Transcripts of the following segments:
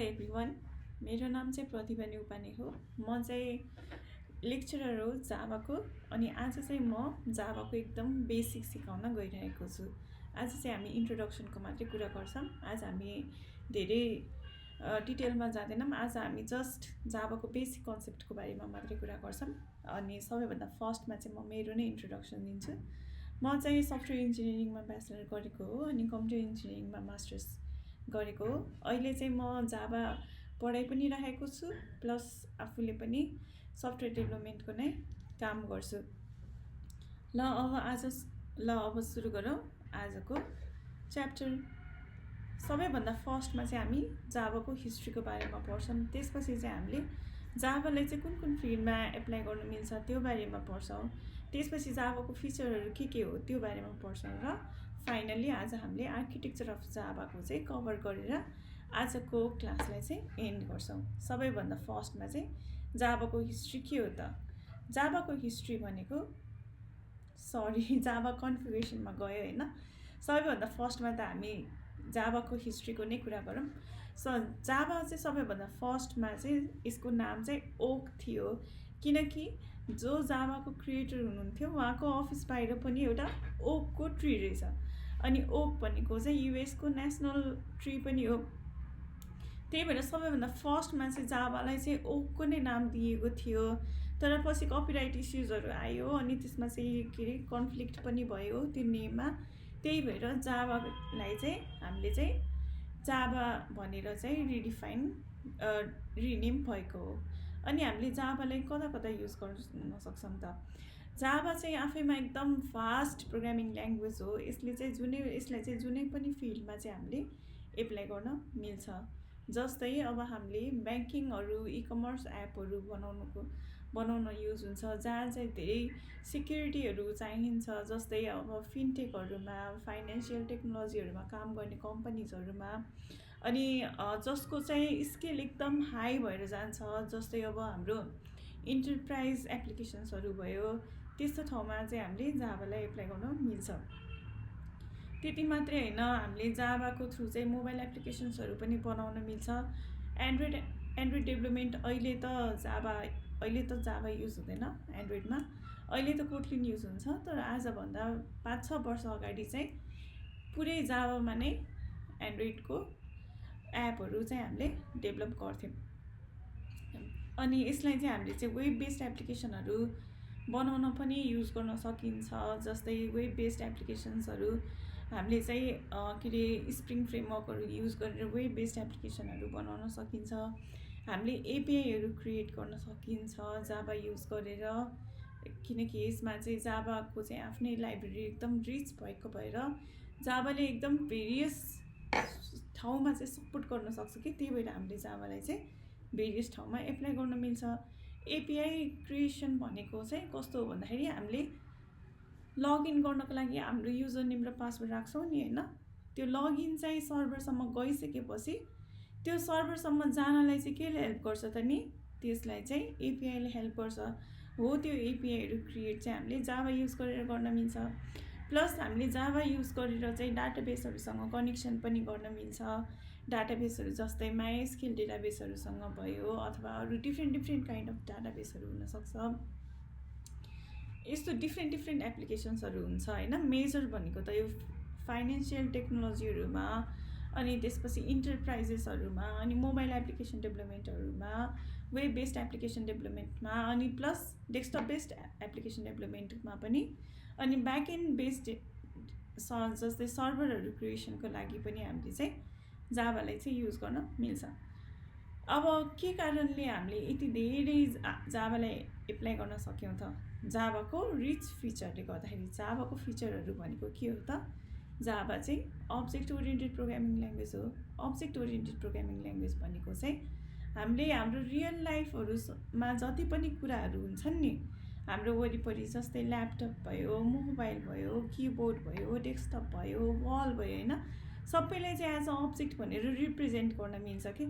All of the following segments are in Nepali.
हाई एभ्रिवान, मेरो नाम चाहिँ प्रतिभा न्युपाने हो। म चाहिँ लेक्चरर हो जाभाको। अनि आज चाहिँ म जाभाको एकदम बेसिक सिकाउन गइरहेको छु। आज चाहिँ हामी इन्ट्रोडक्सनको मात्रै कुरा गर्छौँ। आज हामी धेरै डिटेलमा जाँदैनौँ। आज हामी जस्ट जाभाको बेसिक कन्सेप्टको बारेमा मात्रै कुरा गर्छौँ। अनि सबैभन्दा फर्स्टमा चाहिँ म मेरो नै इन्ट्रोडक्सन दिन्छु। म चाहिँ सफ्टवेयर इन्जिनियरिङमा ब्याचलर गरेको हो अनि कम्प्युटर इन्जिनियरिङमा मास्टर्स गरेको हो। अहिले चाहिँ म जाभा पढाइ पनि राखेको छु, प्लस आफूले पनि सफ्टवेयर डेभलपमेन्टको नै काम गर्छु। अब सुरु गरौँ आजको च्याप्टर। सबैभन्दा फर्स्टमा चाहिँ हामी जाभाको हिस्ट्रीको बारेमा पढ्छौँ। त्यसपछि चाहिँ हामीले जाभालाई चाहिँ कुन कुन फिल्डमा एप्लाई गर्न मिल्छ त्यो बारेमा पढ्छौँ। त्यसपछि जाभाको फिचरहरू के हो त्यो बारेमा पढ्छौँ र फाइनल्ली आज हामीले आर्किटेक्चर अफ जाभाको चाहिँ कभर गरेर आजको क्लासलाई चाहिँ एन्ड गर्छौँ। सबैभन्दा फर्स्टमा चाहिँ जाभाको हिस्ट्री के हो त? जाभाको हिस्ट्री भनेको जाभा कन्फिगरेसनमा गयो होइन। सबैभन्दा फर्स्टमा त हामी जाभाको हिस्ट्रीको नै कुरा गरौँ। जाभा चाहिँ सबैभन्दा फर्स्टमा चाहिँ यसको नाम चाहिँ ओक थियो, किनकि जो जाभाको क्रिएटर हुनुहुन्थ्यो उहाँको अफिस बाहिर पनि एउटा ओकको ट्री रहेछ। अनि ओक भनेको चाहिँ युएसको नेसनल ट्री पनि हो। त्यही भएर सबैभन्दा फर्स्टमा चाहिँ जाभालाई चाहिँ ओकको नै नाम दिएको थियो। तर पछि कपिराइट इस्युजहरू आयो अनि त्यसमा चाहिँ कन्फ्लिक्ट पनि भयो त्यो नेममा। त्यही भएर जाभालाई चाहिँ हामीले चाहिँ जाभा भनेर चाहिँ रिनेम भएको हो। अनि हामीले जाभालाई कता कता युज गर्न सक्छौँ त? जाभा चाहिँ आफैमा एकदम फास्ट प्रोग्रामिङ ल्याङ्ग्वेज हो। यसलाई चाहिँ जुनै पनि फिल्डमा चाहिँ हामीले एप्लाई गर्न मिल्छ। जस्तै अब हामीले ब्याङ्किङहरू इकमर्स एपहरू बनाउन युज हुन्छ, जहाँ चाहिँ धेरै सिक्युरिटीहरू चाहिन्छ। जस्तै अब फिनटेकहरूमा, फाइनेन्सियल टेक्नोलोजीहरूमा काम गर्ने कम्पनीजहरूमा, अनि जसको चाहिँ स्केल एकदम हाई भएर जान्छ। जस्तै अब हाम्रो इन्टरप्राइज एप्लिकेसन्सहरू भयो, त्यस्तो ठाउँमा चाहिँ हामीले जाभालाई एप्लाई गर्न मिल्छ। त्यति मात्रै होइन, हामीले जाभाको थ्रु चाहिँ मोबाइल एप्लिकेसन्सहरू पनि बनाउन मिल्छ। एन्ड्रोइड डेभलपमेन्ट अहिले त जाभा युज हुँदैन एन्ड्रोइडमा, अहिले त कोटलिन युज हुन्छ। तर आजभन्दा 5-6 वर्ष अगाडि चाहिँ पुरै जाभामा नै एन्ड्रोइडको एपहरू चाहिँ हामीले डेभलप गर्थ्यौँ। अनि यसलाई चाहिँ हामीले चाहिँ वेब बेस्ड एप्लिकेसनहरू बनाउन पनि युज गर्न सकिन्छ। जस्तै वेब बेस्ड एप्लिकेसन्सहरू हामीले चाहिँ स्प्रिङ फ्रेमवर्कहरू युज गरेर वेब बेस्ड एप्लिकेसनहरू बनाउन सकिन्छ। हामीले एपिआईहरू क्रिएट गर्न सकिन्छ जाभा युज गरेर, किनकि यसमा चाहिँ जाभाको चाहिँ आफ्नै लाइब्रेरी एकदम रिच भएको भएर जाभाले एकदम भेरियस ठाउँमा चाहिँ सपोर्ट गर्न सक्छ कि। त्यही भएर हामीले जाभालाई चाहिँ भेरियस ठाउँमा एप्लाई गर्न मिल्छ। एपिआई क्रिएसन भनेको चाहिँ कस्तो हो भन्दाखेरि हामीले लगइन गर्नको लागि हाम्रो युजर नेम र पासवर्ड राख्छौँ नि होइन। त्यो लगइन चाहिँ सर्भरसम्म गइसकेपछि त्यो सर्भरसम्म जानलाई चाहिँ केले हेल्प गर्छ त नि? त्यसलाई चाहिँ एपिआईले हेल्प गर्छ हो। त्यो एपिआईहरू क्रिएट चाहिँ हामीले जाभा युज गरेर गर्न मिल्छ। प्लस हामीले जाभा युज गरेर चाहिँ डाटाबेसहरूसँग कनेक्सन पनि गर्न मिल्छ। डाटाबेसहरू जस्तै माइएसक्यूएल डेटाबेसहरूसँग भयो, अथवा अरू डिफ्रेन्ट काइन्ड अफ डाटाबेसहरू हुनसक्छ। यस्तो डिफ्रेन्ट एप्लिकेसन्सहरू हुन्छ होइन। मेजर भनेको त यो फाइनेन्सियल टेक्नोलोजीहरूमा, अनि त्यसपछि इन्टरप्राइजेसहरूमा, अनि मोबाइल एप्लिकेसन डेभलपमेन्टहरूमा, वेब बेस्ड एप्लिकेसन डेभलपमेन्टमा, अनि प्लस डेस्कटप बेस्ड एप्लिकेसन डेभलपमेन्टमा पनि, अनि ब्याकएन्ड बेस्ड जस्तै सर्भरहरू क्रिएसनको लागि पनि हामीले चाहिँ जाभालाई चाहिँ युज गर्न मिल्छ। अब के कारणले हामीले यति धेरै जाभालाई एप्लाई गर्न सक्यौँ त? जाभाको रिच फिचरले गर्दाखेरि। जाभाको फिचरहरू भनेको के हो त? जाभा चाहिँ अब्जेक्ट ओरिएन्टेड प्रोग्रामिङ ल्याङ्ग्वेज हो। अब्जेक्ट ओरिएन्टेड प्रोग्रामिङ ल्याङ्ग्वेज भनेको चाहिँ हामीले हाम्रो रियल लाइफहरूमा जति पनि कुराहरू हुन्छन् नि हाम्रो वरिपरि, जस्तै ल्यापटप भयो, मोबाइल भयो, किबोर्ड भयो, डेस्कटप भयो, वाल भयो होइन, सबैलाई चाहिँ एज अ अब्जेक्ट भनेर रिप्रेजेन्ट गर्न मिल्छ कि।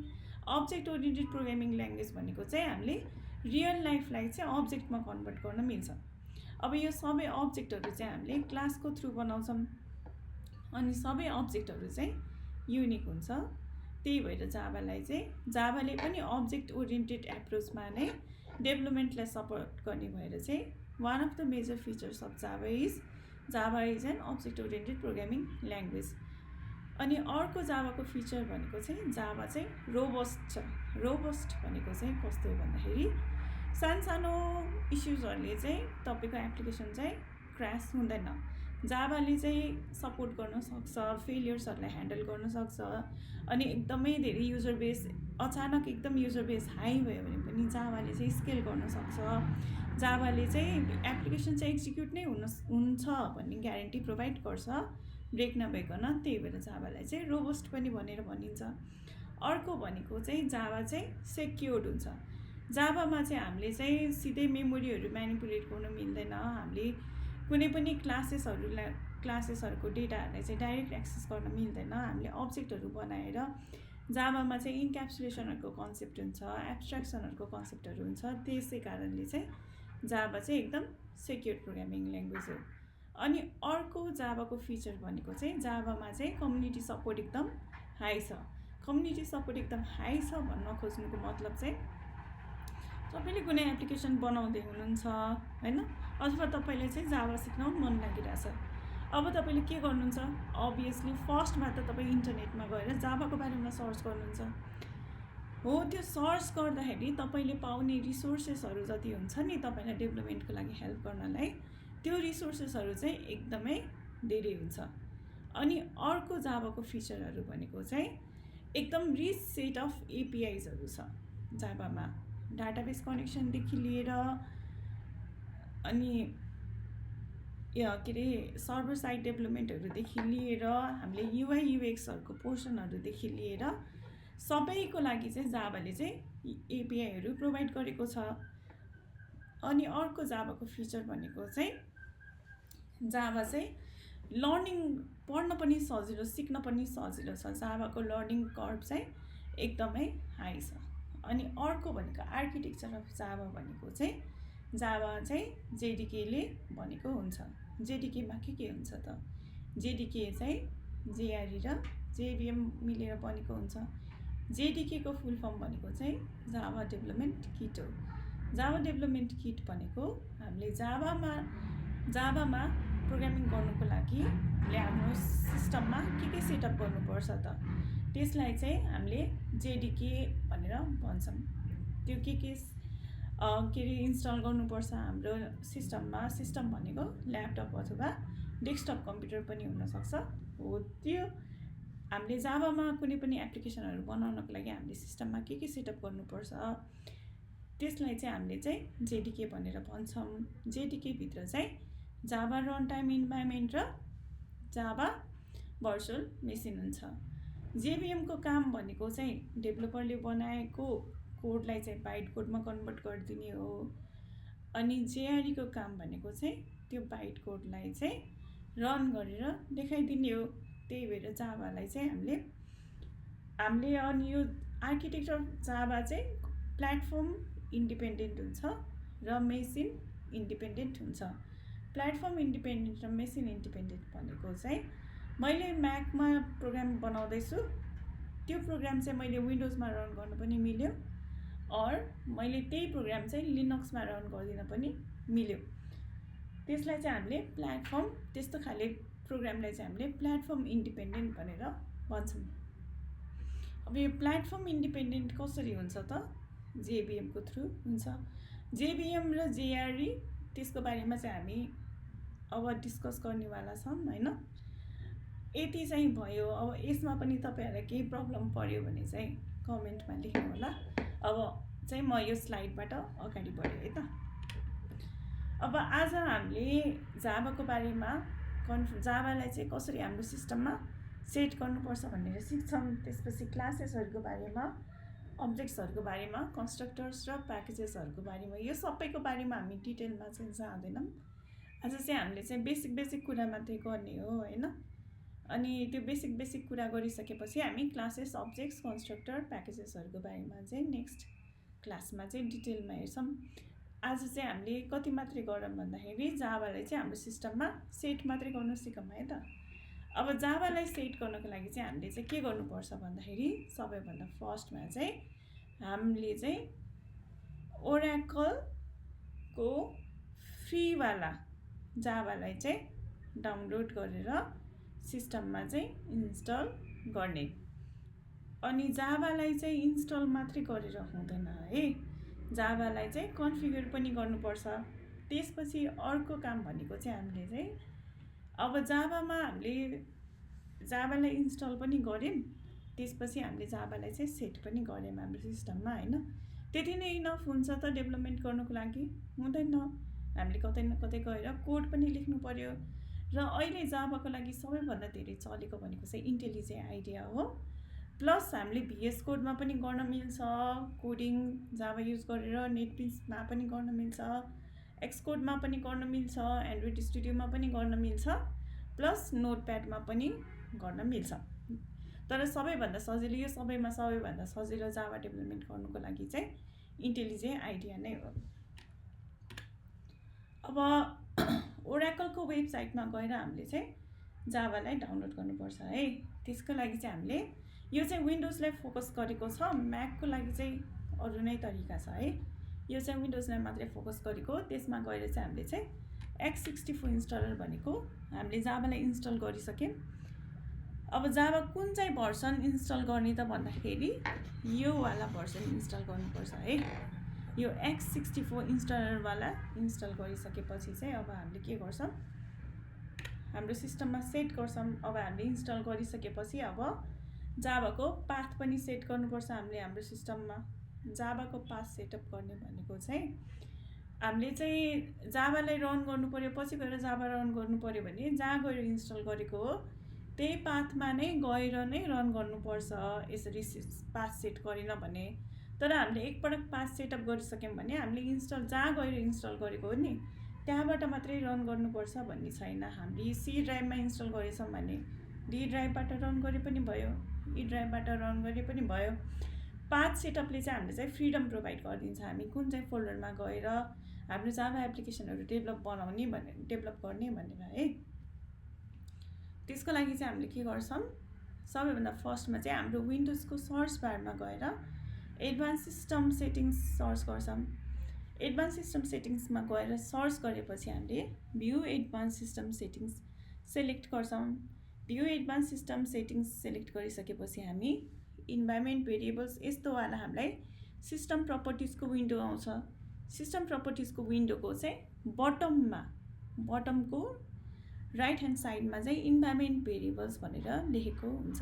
अब्जेक्ट ओरिएन्टेड प्रोग्रामिङ ल्याङ्ग्वेज भनेको चाहिँ हामीले रियल लाइफलाई चाहिँ अब्जेक्टमा कन्भर्ट गर्न मिल्छ। अब यो सबै अब्जेक्टहरू चाहिँ हामीले क्लासको थ्रु बनाउँछौँ। अनि सबै अब्जेक्टहरू चाहिँ युनिक हुन्छ। त्यही भएर जाभाले पनि अब्जेक्ट ओरिएन्टेड एप्रोचमा नै डेभलपमेन्टलाई सपोर्ट गर्ने भएर चाहिँ one of the major features of Java is an object oriented programming language. अनि अर्को जाभाको फिचर भनेको चाहिँ जाभा चाहिँ रोबस्ट छ। रोबस्ट भनेको चाहिँ कस्तो हो भन्दाखेरि सानो इस्युजहरूले चाहिँ तपाईँको एप्लिकेसन चाहिँ क्रास हुँदैन। जाभाले चाहिँ सपोर्ट गर्न सक्छ, फेलियर्सहरूलाई ह्यान्डल गर्न सक्छ। अनि एकदमै धेरै युजर बेस अचानक एकदम युजर बेस हाई भयो भने पनि जाभाले चाहिँ स्केल गर्न सक्छ। जाभाले चाहिँ एप्लिकेसन चाहिँ एक्जिक्युट नै हुन्छ भन्ने ग्यारेन्टी प्रोभाइड गर्छ ब्रेक नभइकन। त्यही भएर जाभालाई चाहिँ रोबस्ट पनि भनेर भनिन्छ। अर्को भनेको चाहिँ जाभा चाहिँ सेक्योर्ड हुन्छ। जाभामा चाहिँ हामीले चाहिँ सिधै मेमोरीहरू म्यानिपुलेट गर्न मिल्दैन। हामीले कुनै पनि क्लासेसहरूको डेटाहरूलाई चाहिँ डाइरेक्ट एक्सेस गर्न मिल्दैन। हामीले अब्जेक्टहरू बनाएर जाभामा चाहिँ इन्क्याप्सुलेसनहरूको कन्सेप्ट हुन्छ, एब्स्ट्र्याक्सनहरूको कन्सेप्टहरू हुन्छ। त्यसै कारणले चाहिँ जाभा चाहिँ एकदम सेक्योर प्रोग्रामिङ ल्याङ्ग्वेज हो। अनि अर्को जाभाको फिचर भनेको चाहिँ जाभामा चाहिँ कम्युनिटी सपोर्ट एकदम हाई छ। कम्युनिटी सपोर्ट एकदम हाई छ भन्न खोज्नुको मतलब चाहिँ तपाईँले कुनै एप्लिकेसन बनाउँदै हुनुहुन्छ होइन, अथवा तपाईँले चाहिँ जाभा सिक्न मन लागिरहेछ। अब तपाईँले के गर्नुहुन्छ, अभियसली फर्स्टमा त तपाईँ इन्टरनेटमा गएर जाभाको बारेमा सर्च गर्नुहुन्छ हो। त्यो सर्च गर्दाखेरि तपाईँले पाउने रिसोर्सेसहरू जति हुन्छ नि तपाईँलाई डेभलपमेन्टको लागि हेल्प गर्नलाई, त्यो रिसोर्सेसहरू चाहिँ एकदमै धेरै हुन्छ। अनि अर्को जाभाको फिचरहरू भनेको चाहिँ एकदम रिच सेट अफ एपिआइजहरू छ जाभामा। डाटाबेस कनेक्सनदेखि लिएर अनि के अरे सर्भर साइड डेभलपमेन्टहरूदेखि लिएर हामीले युआई युएक्सहरूको पोर्सनहरूदेखि लिएर सबैको लागि चाहिँ जाभाले चाहिँ एपिआईहरू प्रोभाइड गरेको छ। अनि अर्को जाभाको फिचर भनेको चाहिँ जाभा चाहिँ लर्निङ पढ्न पनि सजिलो, सिक्न पनि सजिलो छ। जाभाको लर्निङ कर्भ चाहिँ एकदमै हाई छ। अनि अर्को भनेको आर्किटेक्चर अफ जाभा भनेको चाहिँ जाभा चाहिँ जेडिकेले भनेको हुन्छ। जेडिकेमा के हुन्छ त, जेडिके चाहिँ जेआरई र जेभिएम मिलेर बनेको हुन्छ। जेडिकेको फुल फर्म भनेको चाहिँ जाभा डेभलपमेन्ट किट हो। जाभा डेभलपमेन्ट किट भनेको हामीले जाभामा प्रोग्रामिङ गर्नुको लागि हामीले हाम्रो सिस्टममा के सेटअप गर्नुपर्छ त, त्यसलाई चाहिँ हामीले जेडिके भनेर भन्छौँ। त्यो के अरे इन्स्टल गर्नुपर्छ हाम्रो सिस्टममा। सिस्टम भनेको ल्यापटप अथवा डेस्कटप कम्प्युटर पनि हुनसक्छ हो। त्यो हामीले जाभामा कुनै पनि एप्लिकेसनहरू बनाउनको लागि हामीले सिस्टममा के सेटअप गर्नुपर्छ त्यसलाई चाहिँ हामीले चाहिँ जेडिके भनेर भन्छौँ। जेडिकेभित्र चाहिँ जाभा रन टाइम इन्भाइरोमेन्ट र जाभा भर्चुअल मेसिन हुन्छ। जेभिएमको काम भनेको चाहिँ डेभलपरले बनाएको कोडलाई चाहिँ बाइट कोडमा कन्भर्ट गरिदिने हो। अनि जेआरईको काम भनेको चाहिँ त्यो बाइट कोडलाई चाहिँ रन गरेर देखाइदिने हो। त्यही भएर जाभालाई चाहिँ हामीले अनि यो आर्किटेक्चर जाभा चाहिँ प्लेटफर्म इन्डिपेन्डेन्ट हुन्छ र मेसिन इन्डिपेन्डेन्ट हुन्छ। प्लेटफर्म इन्डिपेन्डेन्ट र मेसिन इन्डिपेन्डेन्ट भनेको चाहिँ मैले म्याकमा प्रोग्राम बनाउँदैछु, त्यो प्रोग्राम चाहिँ मैले विन्डोजमा रन गर्न पनि मिल्यो, और मैले त्यही प्रोग्राम चाहिँ लिनक्समा रन गरिदिन पनि मिल्यो। त्यसलाई चाहिँ हामीले प्लेटफर्म, त्यस्तो खाले प्रोग्रामलाई चाहिँ हामीले प्लेटफर्म इन्डिपेन्डेन्ट भनेर भन्छौँ। अब यो प्लेटफर्म इन्डिपेन्डेन्ट कसरी हुन्छ त, जेभिएमको थ्रु हुन्छ। जेभिएम र जेआरई त्यसको बारेमा चाहिँ हामी अब डिस्कस गर्नेवाला छौँ होइन। यति चाहिँ भयो। अब यसमा पनि तपाईँहरूलाई केही प्रब्लम पर्यो भने चाहिँ कमेन्टमा लेख्नु होला। अब चाहिँ म यो स्लाइडबाट अगाडि बढेँ है त। अब आज हामीले जाभाको बारेमा जाभालाई चाहिँ कसरी हाम्रो सिस्टममा सेट गर्नुपर्छ भनेर सिक्छौँ। त्यसपछि क्लासेसहरूको बारेमा, अब्जेक्ट्सहरूको बारेमा, कन्स्ट्रक्टर्स र प्याकेजेसहरूको बारेमा, यो सबैको बारेमा हामी डिटेलमा चाहिँ जाँदैनौँ। आज चाहिँ हामीले चाहिँ बेसिक कुरा मात्रै गर्ने हो होइन। अनि त्यो बेसिक कुरा गरिसकेपछि हामी क्लासेस, अब्जेक्ट्स, कन्स्ट्रक्टर, प्याकेजेसहरूको बारेमा चाहिँ नेक्स्ट क्लासमा चाहिँ डिटेलमा हेर्छौँ। आज चाहिँ हामीले कति मात्रै गरौँ भन्दाखेरि जाभालाई चाहिँ हाम्रो सिस्टममा सेट मात्रै गर्न सिकौँ है त। अब जाभालाई सेट गर्नको लागि चाहिँ हामीले चाहिँ के गर्नुपर्छ भन्दाखेरि सबैभन्दा फर्स्टमा चाहिँ हामीले चाहिँ ओराकलको फ्रीवाला जाभालाई चाहिँ डाउनलोड गरेर सिस्टममा चाहिँ इन्स्टल गर्ने। अनि जाभालाई चाहिँ इन्स्टल मात्रै गरेर हुँदैन है, जाभालाई चाहिँ कन्फिगर पनि गर्नुपर्छ। त्यसपछि अर्को काम भनेको चाहिँ हामीले चाहिँ अब जाभालाई इन्स्टल पनि गऱ्यौँ, त्यसपछि हामीले जाभालाई चाहिँ सेट पनि गऱ्यौँ हाम्रो सिस्टममा होइन। त्यति नै इनफ हुन्छ त डेभलपमेन्ट गर्नुको लागि? हुँदैन, हामीले कतै न कतै गएर कोड पनि लेख्नु पर्यो। र अहिले जाभाको लागि सबैभन्दा धेरै चलेको भनेको चाहिँ इन्टेलिजे आइडिया हो। प्लस हामीले भिएस कोडमा पनि गर्न मिल्छ, कोडिङ जाभा युज गरेर नेटबिन्समा पनि गर्न मिल्छ, एक्सकोडमा पनि गर्न मिल्छ, एन्ड्रोइड स्टुडियोमा पनि गर्न मिल्छ, प्लस नोटप्याडमा पनि गर्न मिल्छ। तर सबैभन्दा सजिलो, यो सबैभन्दा सजिलो जाभा डेभलपमेन्ट गर्नुको लागि चाहिँ इन्टेलिजे आइडिया नै हो। अब ओराकलको वेबसाइटमा गएर हामीले चाहिँ जाभालाई डाउनलोड गर्नुपर्छ है। त्यसको लागि चाहिँ हामीले, यो चाहिँ विन्डोजलाई फोकस गरेको छ, म्याकको लागि चाहिँ अरू नै तरिका छ है। यो चाहिँ विन्डोजलाई मात्रै फोकस गरेको, त्यसमा गएर चाहिँ हामीले चाहिँ x64 इन्स्टलर भनेको हामीले जाभालाई इन्स्टल गरिसक्यौँ। अब जाभा कुन चाहिँ भर्सन इन्स्टल गर्ने त भन्दाखेरि यो वाला भर्सन इन्स्टल गर्नुपर्छ है। यो x64 इन्स्टलरवाला इन्स्टल गरिसकेपछि चाहिँ अब हामीले के गर्छौँ, हाम्रो सिस्टममा सेट गर्छौँ। अब हामीले इन्स्टल गरिसकेपछि अब जाभाको पाथ पनि सेट गर्नुपर्छ हामीले हाम्रो सिस्टममा। जाभाको पाथ सेटअप गर्ने भनेको चाहिँ हामीले चाहिँ जाभालाई रन गर्नु पर्यो, पछि गएर जाभा रन गर्नु पर्यो भने जहाँ गएर इन्स्टल गरेको हो त्यही पाथमा नै गएर नै रन गर्नुपर्छ। यसरी पाथ सेट गरेन भने, तर हामीले एकपटक पाथ सेटअप गरिसक्यौँ भने हामीले इन्स्टल जहाँ गएर इन्स्टल गरेको हो नि त्यहाँबाट मात्रै रन गर्नुपर्छ भन्ने छैन। हामीले सी ड्राइभमा इन्स्टल गरेछौँ भने डी ड्राइभबाट रन गरे पनि भयो, ई ड्राइभबाट रन गरे पनि भयो। पाथ सेटअपले चाहिँ हामीले चाहिँ फ्रिडम प्रोभाइड गरिदिन्छ, हामी कुन चाहिँ फोल्डरमा गएर हाम्रो जाभा एप्लिकेसनहरू डेभलप गर्ने भनेर है। त्यसको लागि चाहिँ हामीले के गर्छौँ, सबैभन्दा फर्स्टमा चाहिँ हाम्रो विन्डोजको सर्च बारमा गएर एडभान्स सिस्टम सेटिङ्स सर्च गर्छौँ। एडभान्स सिस्टम सेटिङ्समा गएर सर्च गरेपछि हामीले view advance system settings select गर्छौँ। View advance system settings select गरिसकेपछि हामी इन्भाइरोमेन्ट भेरिएबल्स यस्तोवाला हामीलाई सिस्टम प्रपर्टिजको विन्डो आउँछ। सिस्टम प्रपर्टिजको विन्डोको चाहिँ बटमको राइट ह्यान्ड साइडमा चाहिँ इन्भाइरोमेन्ट भेरिएबल्स भनेर लेखेको हुन्छ।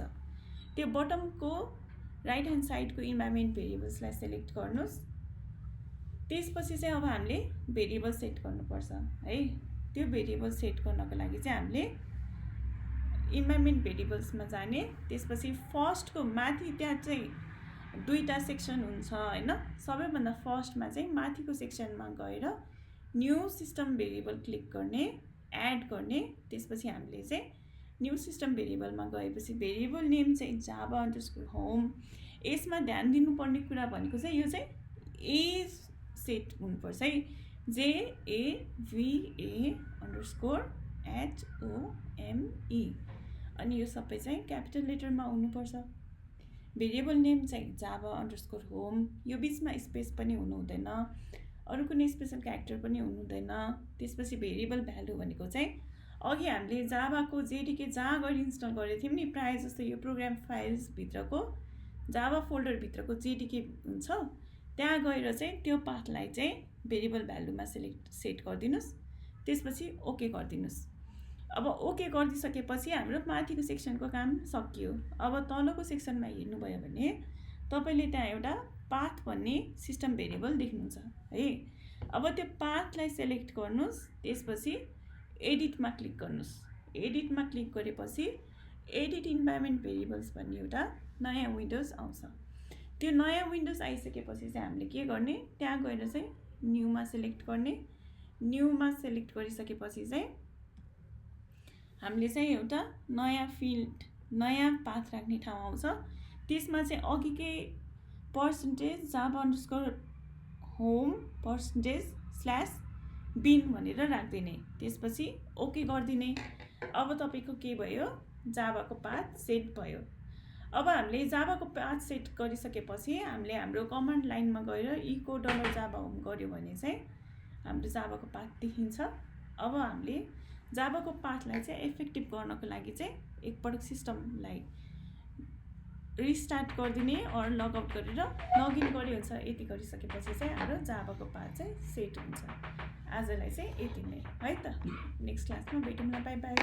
त्यो बटमको राइट ह्यान्ड साइडको इन्भाइरोमेन्ट भेरिएबल्सलाई सेलेक्ट गर्नुहोस्। त्यसपछि चाहिँ अब हामीले भेरिएबल सेट गर्नुपर्छ है। त्यो भेरिएबल सेट गर्नको लागि चाहिँ हामीले इन्भाइरोमेन्ट भेरिएबल्समा जाने, त्यसपछि फर्स्टको माथि त्यहाँ चाहिँ दुईवटा सेक्सन हुन्छ होइन। सबैभन्दा फर्स्टमा चाहिँ माथिको सेक्सनमा गएर न्यू सिस्टम भेरिएबल क्लिक गर्ने, एड गर्ने। त्यसपछि हामीले चाहिँ न्यू सिस्टम भेरिएबलमा गएपछि भेरिएबल नेम चाहिँ जाभा अन्डरस्कोर होम। यसमा ध्यान दिनुपर्ने कुरा भनेको चाहिँ यो चाहिँ ए सेट हुनुपर्छ है, JAVA_HOME। अनि यो सबै चाहिँ क्यापिटल लेटरमा हुनुपर्छ। भेरिएबल नेम चाहिँ जाभा अन्डरस्कोर होम, यो बिचमा स्पेस पनि हुनु हुँदैन, अरू कुनै स्पेसल क्यारेक्टर पनि हुनु हुँदैन। त्यसपछि भेरिएबल भ्यालु भनेको चाहिँ अघि हामीले जाभाको जेडीके जहाँ गएर इन्स्टल गरेको थियौँ नि, प्रायः जस्तो यो प्रोग्राम फाइल्स भित्रको जाभा फोल्डरभित्रको जेडीके हुन्छ, त्यहाँ गएर चाहिँ त्यो पाथलाई चाहिँ भेरिएबल भ्यालुमा सेट गरिदिनुहोस्। त्यसपछि ओके गरिदिनुहोस्। अब ओके गरिदिसकेपछि हाम्रो माथिको सेक्सनको काम सकियो। अब तलको सेक्सनमा हेर्नुभयो भने तपाईँले त्यहाँ एउटा पाथ भन्ने सिस्टम भेरिएबल देख्नुहुन्छ है। अब त्यो पाथलाई सेलेक्ट गर्नुहोस्, त्यसपछि एडिटमा क्लिक गर्नुहोस्। एडिटमा क्लिक गरेपछि एडिट इन्भाइरोमेन्ट भेरिएबल्स भन्ने एउटा नयाँ विन्डोज आउँछ। त्यो नयाँ विन्डोज आइसकेपछि चाहिँ हामीले के गर्ने, त्यहाँ गएर चाहिँ न्यूमा सेलेक्ट गर्ने। न्यूमा सेलेक्ट गरिसकेपछि चाहिँ हामीले चाहिँ एउटा नयाँ फिल्ड, नयाँ पाथ राख्ने ठाउँ आउँछ। त्यसमा चाहिँ अघिकै %जाभा अन्डरस्कोर होम %/bin भनेर राखिदिने। त्यसपछि ओके गरिदिने। अब तपाईँको के भयो, जाभाको पाथ सेट भयो। अब हामीले जाभाको पाथ सेट गरिसकेपछि हामीले हाम्रो कमान्ड लाइनमा गएर इको $जाभा होम गऱ्यो भने चाहिँ हाम्रो जाभाको पाथ देखिन्छ। अब हामीले जाभाको पाथलाई चाहिँ इफेक्टिभ गर्नको लागि चाहिँ एकपटक सिस्टमलाई रिस्टार्ट गरिदिने अर लगआउट गरेर लगइन गऱ्यो हुन्छ। यति गरिसकेपछि चाहिँ हाम्रो जाभाको पाथ चाहिँ सेट हुन्छ। आजलाई चाहिँ यति नै है त। नेक्स्ट क्लासमा भेटौँला। By by.